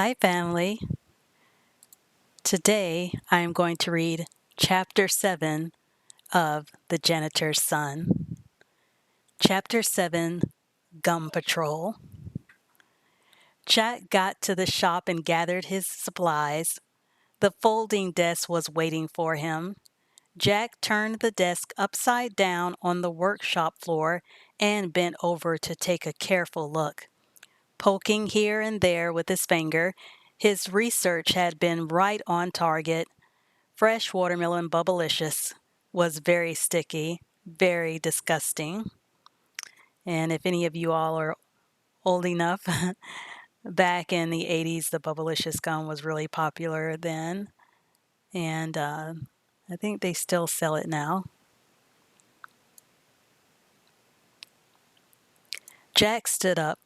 Hi, family. Today I am going to read Chapter 7 of The Janitor's Son. Chapter 7, Gum Patrol. Jack got to the shop and gathered his supplies. The folding desk was waiting for him. Jack turned the desk upside down on the workshop floor and bent over to take a careful look. Poking here and there with his finger, his research had been right on target. Fresh watermelon bubblicious was very sticky, very disgusting. And if any of you all are old enough, back in the 80s, the bubblicious gum was really popular then. And I think they still sell it now. Jack stood up,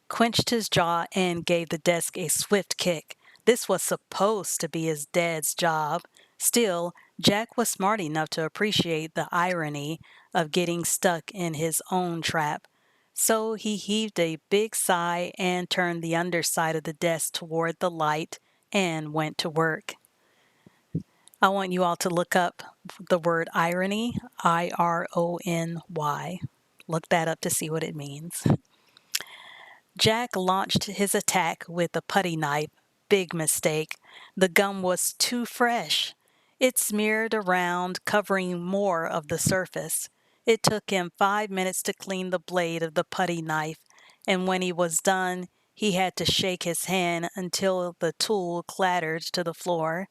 clenched his jaw, and gave the desk a swift kick. This was supposed to be his dad's job. Still, Jack was smart enough to appreciate the irony of getting stuck in his own trap. So he heaved a big sigh and turned the underside of the desk toward the light and went to work. I want you all to look up the word irony, I-R-O-N-Y. Look that up to see what it means. Jack launched his attack with a putty knife. Big mistake. The gum was too fresh. It smeared around, covering more of the surface. It took him 5 minutes to clean the blade of the putty knife, and when he was done, he had to shake his hand until the tool clattered to the floor.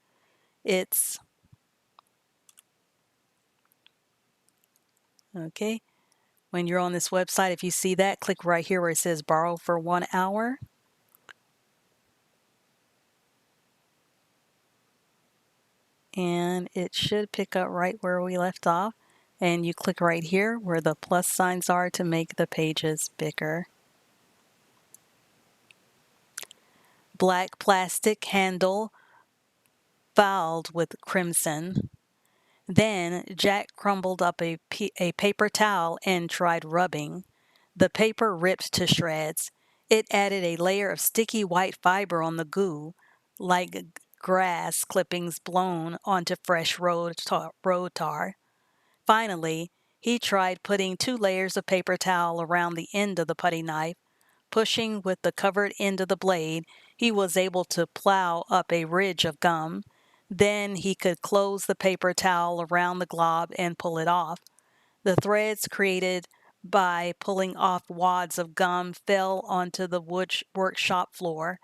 Okay. When you're on this website, if you see that, click right here where it says borrow for 1 hour. And it should pick up right where we left off. And you click right here where the plus signs are to make the pages bigger. Black plastic handle fouled with crimson. Then Jack crumbled up a paper towel and tried rubbing. The paper ripped to shreds. It added a layer of sticky white fiber on the goo, like grass clippings blown onto fresh road tar. Finally, he tried putting 2 layers of paper towel around the end of the putty knife. Pushing with the covered end of the blade, he was able to plow up a ridge of gum. Then he could close the paper towel around the glob and pull it off. The threads created by pulling off wads of gum fell onto the workshop floor.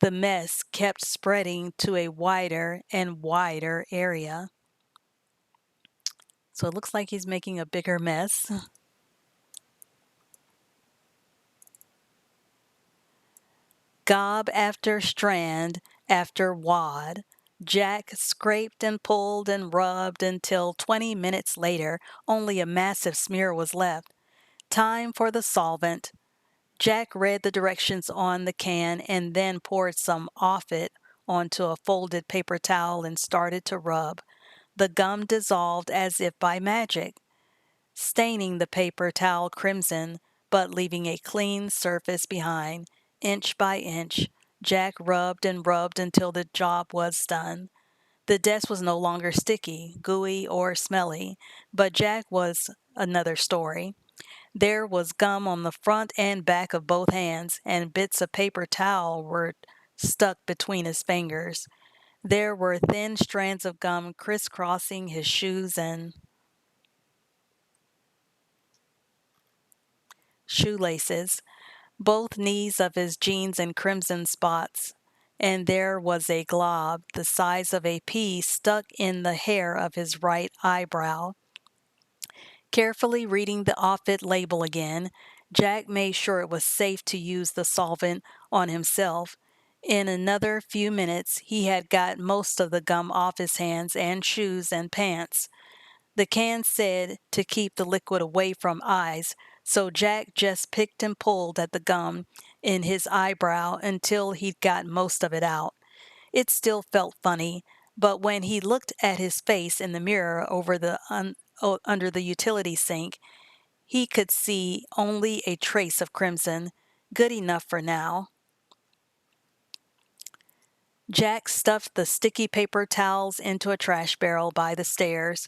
The mess kept spreading to a wider and wider area. So it looks like he's making a bigger mess. Gob after strand after wad, Jack scraped and pulled and rubbed until 20 minutes later only a massive smear was left. Time for the solvent. Jack read the directions on the can and then poured some off it onto a folded paper towel and started to rub. The gum dissolved as if by magic, staining the paper towel crimson, but leaving a clean surface behind. Inch by inch, Jack rubbed and rubbed until the job was done. The desk was no longer sticky, gooey, or smelly, but Jack was another story. There was gum on the front and back of both hands, and bits of paper towel were stuck between his fingers. There were thin strands of gum crisscrossing his shoes and shoelaces, both knees of his jeans in crimson spots, and there was a glob the size of a pea stuck in the hair of his right eyebrow. Carefully reading the off-it label again, Jack made sure it was safe to use the solvent on himself. In another few minutes, he had got most of the gum off his hands and shoes and pants. The can said to keep the liquid away from eyes, so Jack just picked and pulled at the gum in his eyebrow until he'd got most of it out. It still felt funny, but when he looked at his face in the mirror under the utility sink, he could see only a trace of crimson, good enough for now. Jack stuffed the sticky paper towels into a trash barrel by the stairs.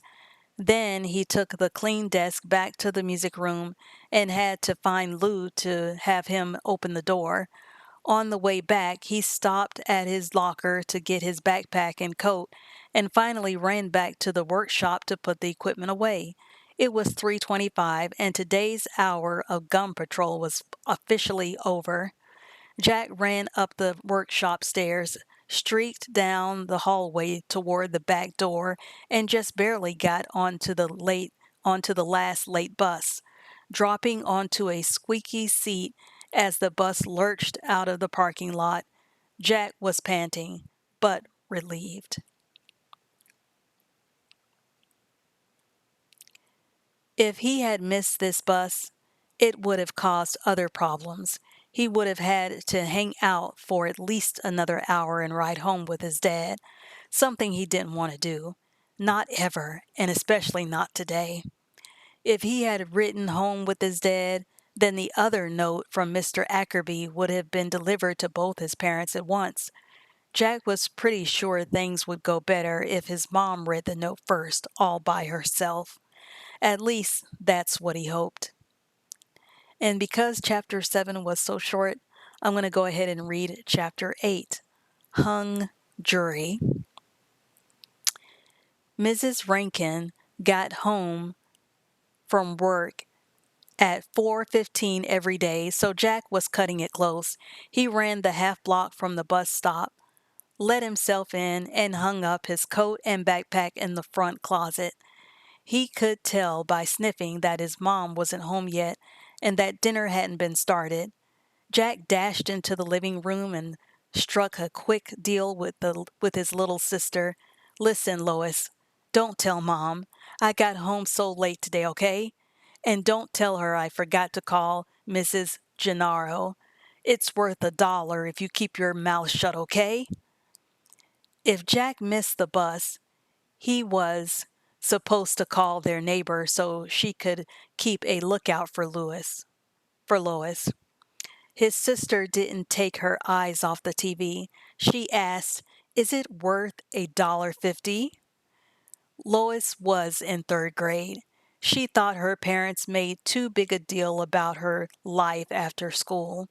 Then he took the clean desk back to the music room and had to find Lou to have him open the door. On the way back, he stopped at his locker to get his backpack and coat, and finally ran back to the workshop to put the equipment away. It was 3:25, and today's hour of gum patrol was officially over. Jack ran up the workshop stairs, streaked down the hallway toward the back door, and just barely got onto the last late bus, dropping onto a squeaky seat as the bus lurched out of the parking lot. Jack was panting, but relieved. If he had missed this bus, it would have caused other problems. He would have had to hang out for at least another hour and ride home with his dad, something he didn't want to do. Not ever, and especially not today. If he had ridden home with his dad, then the other note from Mr. Ackerby would have been delivered to both his parents at once. Jack was pretty sure things would go better if his mom read the note first, all by herself. At least that's what he hoped. And because chapter 7 was so short, I'm going to go ahead and read chapter 8, Hung Jury. Mrs. Rankin got home from work at 4:15 every day, so Jack was cutting it close. He ran the half block from the bus stop, let himself in, and hung up his coat and backpack in the front closet. He could tell by sniffing that his mom wasn't home yet and that dinner hadn't been started. Jack dashed into the living room and struck a quick deal with his little sister. "Listen, Lois, don't tell Mom. I got home so late today, okay? And don't tell her I forgot to call Mrs. Gennaro. It's worth $1 if you keep your mouth shut, okay?" If Jack missed the bus, he was supposed to call their neighbor so she could keep a lookout for Lois. His sister didn't take her eyes off the TV. She asked, "Is it worth $1.50?" Lois was in third grade. She thought her parents made too big a deal about her life after school.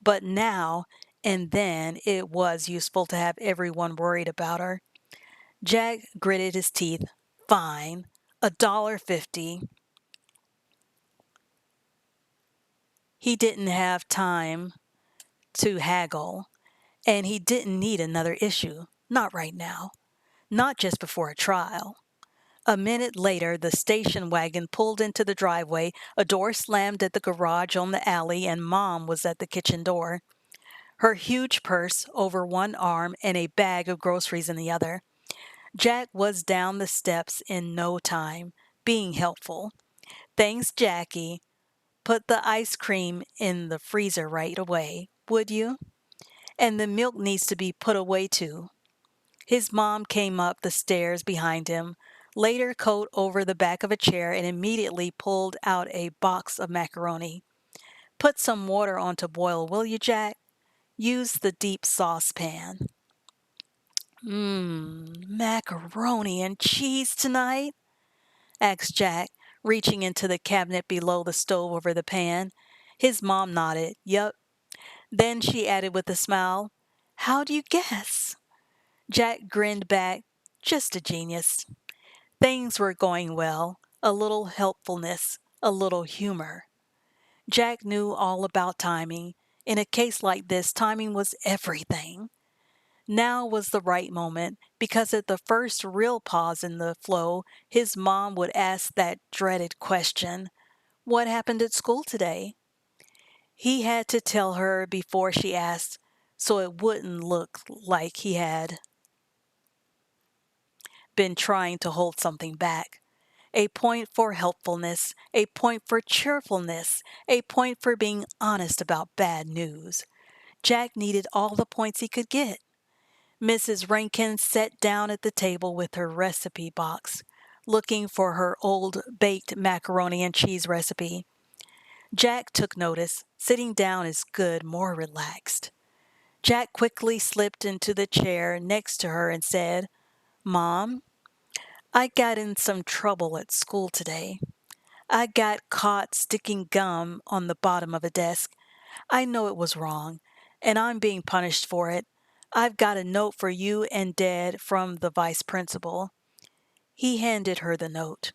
But now and then it was useful to have everyone worried about her. Jack gritted his teeth. Fine, $1.50. He didn't have time to haggle, and he didn't need another issue. Not right now. Not just before a trial. A minute later, the station wagon pulled into the driveway, a door slammed at the garage on the alley, and Mom was at the kitchen door, her huge purse over one arm and a bag of groceries in the other. Jack was down the steps in no time, being helpful. "Thanks, Jackie. Put the ice cream in the freezer right away, would you? And the milk needs to be put away too." His mom came up the stairs behind him, laid her coat over the back of a chair, and immediately pulled out a box of macaroni. "Put some water on to boil, will you, Jack? Use the deep saucepan." Macaroni and cheese tonight?" asked Jack, reaching into the cabinet below the stove over the pan. His mom nodded. "Yup." Then she added with a smile, "How do you guess?" Jack grinned back. Just a genius. Things were going well. A little helpfulness, a little humor. Jack knew all about timing. In a case like this, timing was everything. Now was the right moment, because at the first real pause in the flow, his mom would ask that dreaded question, "What happened at school today?" He had to tell her before she asked, so it wouldn't look like he had been trying to hold something back. A point for helpfulness, a point for cheerfulness, a point for being honest about bad news. Jack needed all the points he could get. Mrs. Rankin sat down at the table with her recipe box, looking for her old baked macaroni and cheese recipe. Jack took notice. Sitting down is good, more relaxed. Jack quickly slipped into the chair next to her and said, "Mom, I got in some trouble at school today. I got caught sticking gum on the bottom of a desk. I know it was wrong, and I'm being punished for it. I've got a note for you and Dad from the vice principal." He handed her the note.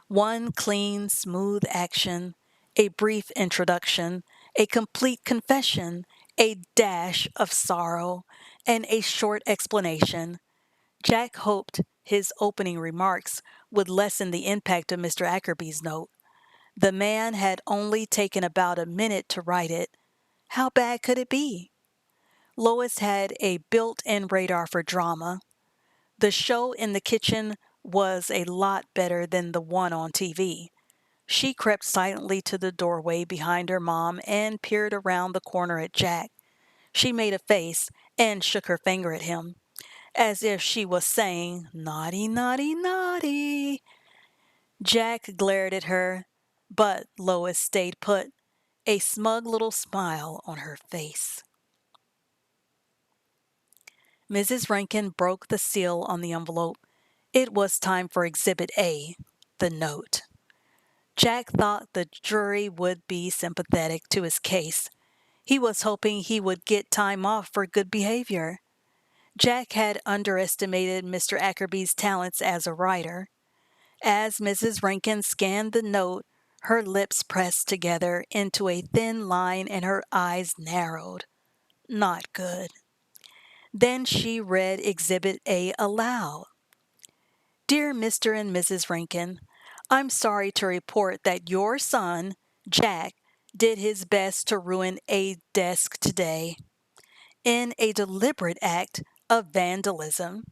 One clean, smooth action, a brief introduction, a complete confession, a dash of sorrow, and a short explanation. Jack hoped his opening remarks would lessen the impact of Mr. Ackerby's note. The man had only taken about a minute to write it. How bad could it be? Lois had a built-in radar for drama. The show in the kitchen was a lot better than the one on TV. She crept silently to the doorway behind her mom and peered around the corner at Jack. She made a face and shook her finger at him, as if she was saying, "Naughty, naughty, naughty." Jack glared at her, but Lois stayed put, a smug little smile on her face. Mrs. Rankin broke the seal on the envelope. It was time for Exhibit A, the note. Jack thought the jury would be sympathetic to his case. He was hoping he would get time off for good behavior. Jack had underestimated Mr. Ackerby's talents as a writer. As Mrs. Rankin scanned the note, her lips pressed together into a thin line and her eyes narrowed. Not good. Then she read Exhibit A aloud. "Dear Mr. and Mrs. Rankin, I'm sorry to report that your son, Jack, did his best to ruin a desk today. In a deliberate act of vandalism,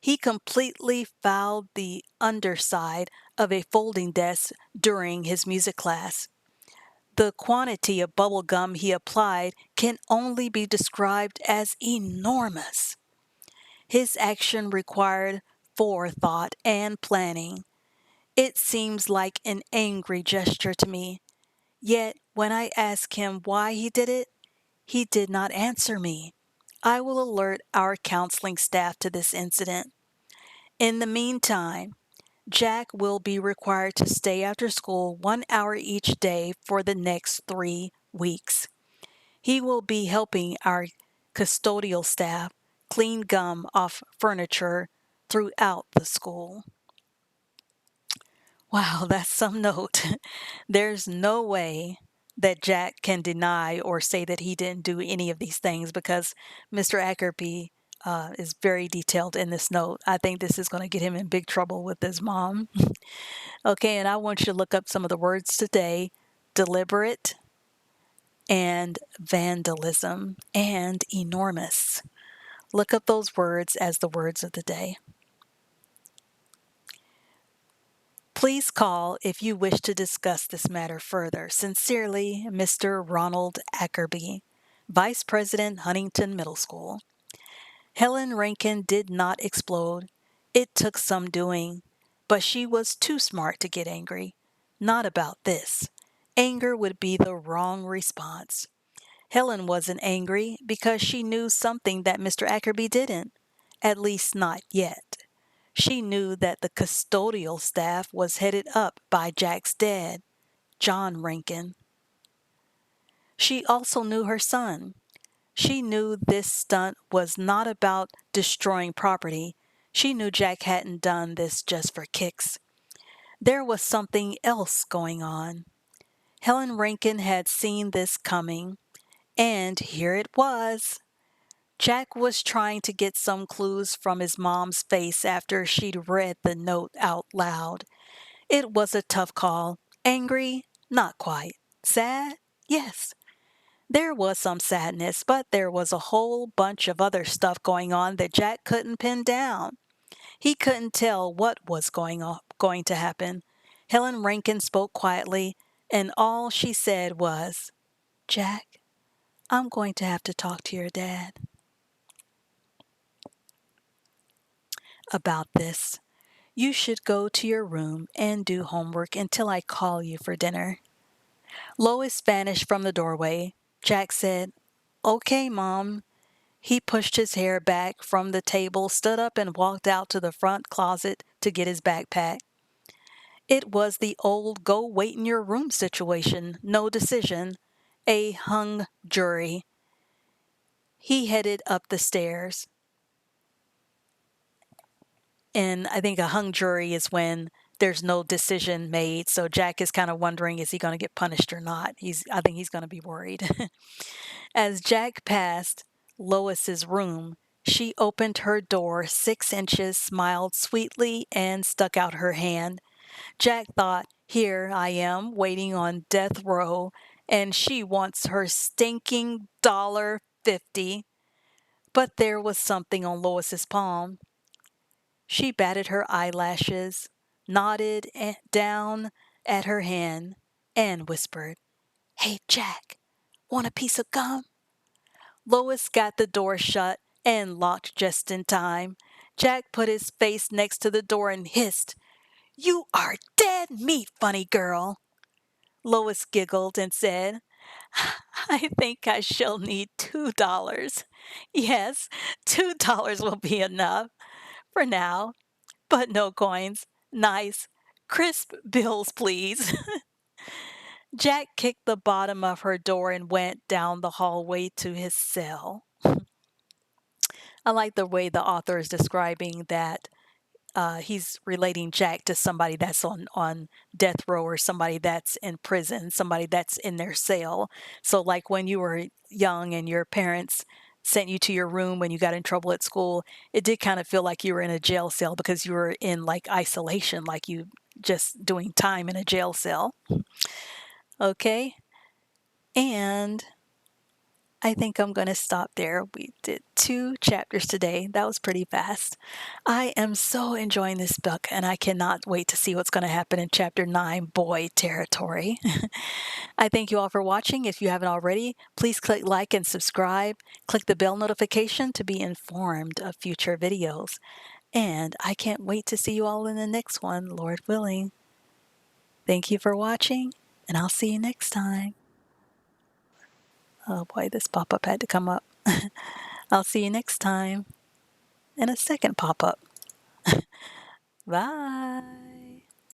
he completely fouled the underside of a folding desk during his music class. The quantity of bubble gum he applied can only be described as enormous. His action required forethought and planning. It seems like an angry gesture to me. Yet, when I asked him why he did it, he did not answer me. I will alert our counseling staff to this incident. In the meantime, Jack will be required to stay after school 1 hour each day for the next 3 weeks. He will be helping our custodial staff clean gum off furniture throughout the school." Wow, that's some note. There's no way that Jack can deny or say that he didn't do any of these things because Mr. Ackerby is very detailed in this note. I think this is going to get him in big trouble with his mom. Okay, and I want you to look up some of the words today: deliberate and vandalism and enormous. Look up those words as the words of the day. Please call if you wish to discuss this matter further. Sincerely, Mr. Ronald Ackerby, Vice President, Huntington Middle School. Helen Rankin did not explode. It took some doing, but she was too smart to get angry. Not about this. Anger would be the wrong response. Helen wasn't angry because she knew something that Mr. Ackerby didn't, at least not yet. She knew that the custodial staff was headed up by Jack's dad, John Rankin. She also knew her son. She knew this stunt was not about destroying property. She knew Jack hadn't done this just for kicks. There was something else going on. Helen Rankin had seen this coming, and here it was. Jack was trying to get some clues from his mom's face after she'd read the note out loud. It was a tough call. Angry? Not quite. Sad? Yes. There was some sadness, but there was a whole bunch of other stuff going on that Jack couldn't pin down. He couldn't tell what was going to happen. Helen Rankin spoke quietly, and all she said was, "Jack, I'm going to have to talk to your dad about this. You should go to your room and do homework until I call you for dinner." Lois vanished from the doorway. Jack said, Okay, Mom. He pushed his hair back from the table, stood up, and walked out to the front closet to get his backpack. It was the old go wait in your room situation, no decision, a hung jury. He headed up the stairs. And I think a hung jury is when there's no decision made. So Jack is kind of wondering, is he going to get punished or not? I think he's going to be worried. As Jack passed Lois's room, she opened her door 6 inches, smiled sweetly, and stuck out her hand. Jack thought, here I am, waiting on death row, and she wants her stinking $1.50. But there was something on Lois's palm. She batted her eyelashes, nodded down at her hand, and whispered, Hey, Jack, want a piece of gum? Lois got the door shut and locked just in time. Jack put his face next to the door and hissed, You are dead meat, funny girl. Lois giggled and said, I think I shall need $2. Yes, $2 will be enough for now, but no coins. Nice, crisp bills, please. Jack kicked the bottom of her door and went down the hallway to his cell. I like the way the author is describing that he's relating Jack to somebody that's on death row or somebody that's in prison, somebody that's in their cell. So like when you were young and your parents sent you to your room when you got in trouble at school, it did kind of feel like you were in a jail cell because you were in like isolation, like you just doing time in a jail cell. Okay. And I think I'm going to stop there. We did 2 chapters today. That was pretty fast. I am so enjoying this book, and I cannot wait to see what's going to happen in chapter 9, boy territory. I thank you all for watching. If you haven't already, please click like and subscribe. Click the bell notification to be informed of future videos. And I can't wait to see you all in the next one, Lord willing. Thank you for watching, and I'll see you next time. Oh boy, this pop-up had to come up. I'll see you next time. And a second pop-up. Bye.